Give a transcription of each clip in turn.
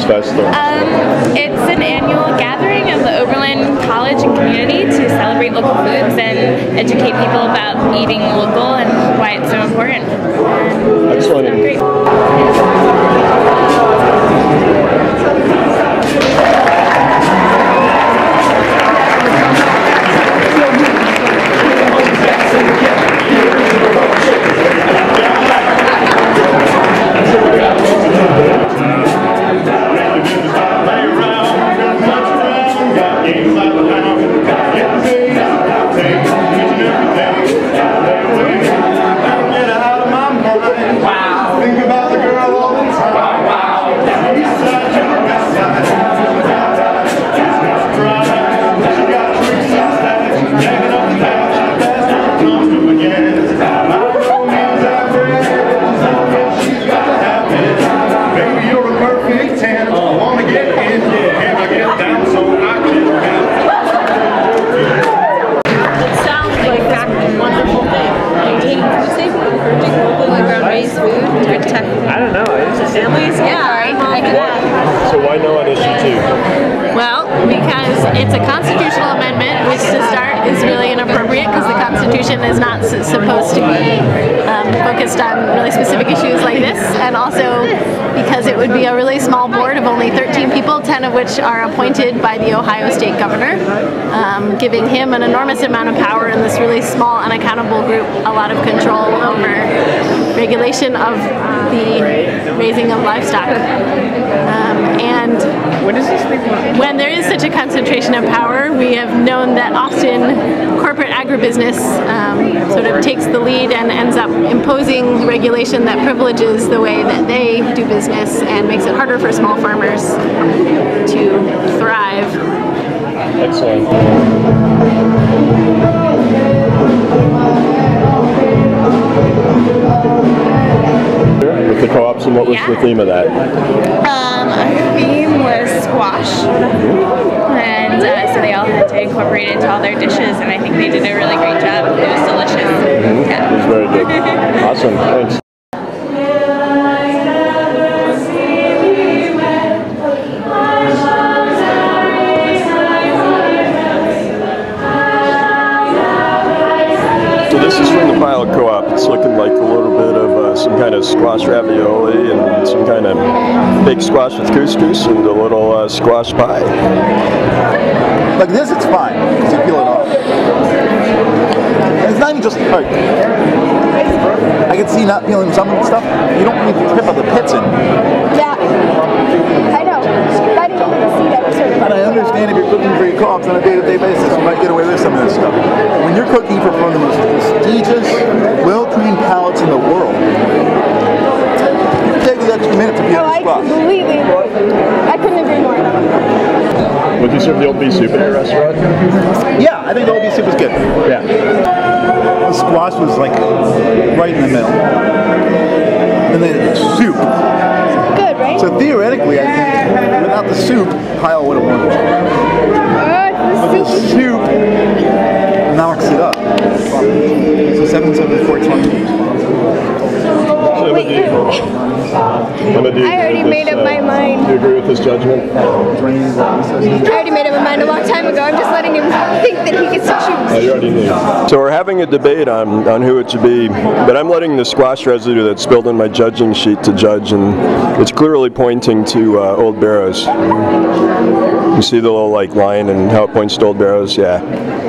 festival? It's an annual gathering of the Oberlin College and community to celebrate local foods and educate people about eating local and why it's so important. Excellent. Great. It's a constitutional amendment, which to start is really inappropriate because the Constitution is not supposed to be focused on really specific issues like this, and also because it would be a really small board of only 13 people, 10 of which are appointed by the Ohio State Governor, giving him an enormous amount of power in this really small, unaccountable group a lot of control over regulation of the raising of livestock. And when there is such a concentration of power, we have known that often corporate agribusiness sort of takes the lead and ends up imposing regulation that privileges the way that they do business and makes it harder for small farmers to thrive. Excellent. With the co-ops, and what was the theme of that? Our theme was squash, and so they all had to incorporate it into all their dishes, and I think they did a really great job. It was delicious. Yeah. It was very good. Awesome. Thanks. This is from the Pile Co-op. It's looking like a little bit of some kind of squash ravioli and some kind of baked squash with couscous and a little squash pie. Like this, it's fine because you peel it off. And it's not even just like, I can see not peeling some of the stuff. You don't need to rip out the pits in. Yeah, I know. I didn't even see that sort of. And I understand if you're cooking for your co-ops on a day-to-day basis, you might get away with some of this stuff. When you're cooking for one of the most prestigious, well-trained palates in the world, you can take the extra minute to peel the squash. I completely agree. I couldn't agree more. Would you serve the old beef soup in your restaurant? Yeah, I think the old beef soup was good. Yeah. The squash was like right in the middle. And then soup. Good, right? So theoretically, I think without the soup, Pile would have won. But the soup knocks it up. So 774.20. I already made up my mind. Do you agree with this judgment? I already made up my mind a long time ago. I'm just letting him think that he gets to choose. Oh, you already knew. So we're having a debate on who it should be, but I'm letting the squash residue that's spilled in my judging sheet to judge, and it's clearly pointing to Old Barrows. You see the little like line and how it points to Old Barrows? Yeah.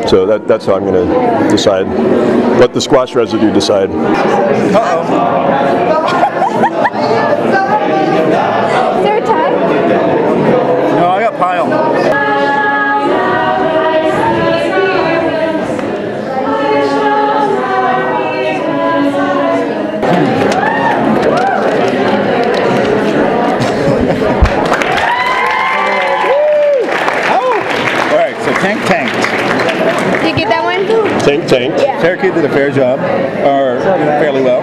So that's how I'm going to decide. Let the squash residue decide. Is there a tie? No, I got Pile. Tanked. Did you get that one? Tanked. Yeah. Fairkid did a fair job, or fairly well.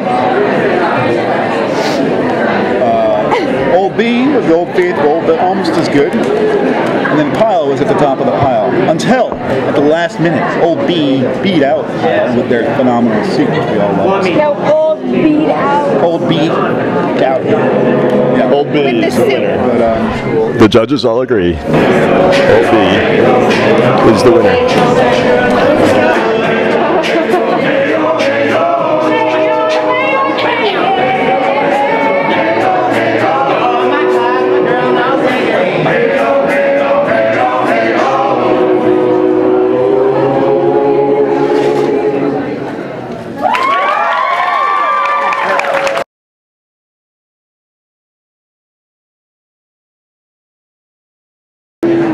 Old B was the Old Faithful, but almost as good. And then Pile was at the top of the pile. Until, at the last minute, Old B beat out Pile with their phenomenal soup, which we all love. No, Old bead out. Old B. Out. Yeah. Old B is the winner. But, The judges all agree. Old B is the winner.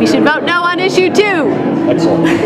We should vote no on issue 2. Excellent.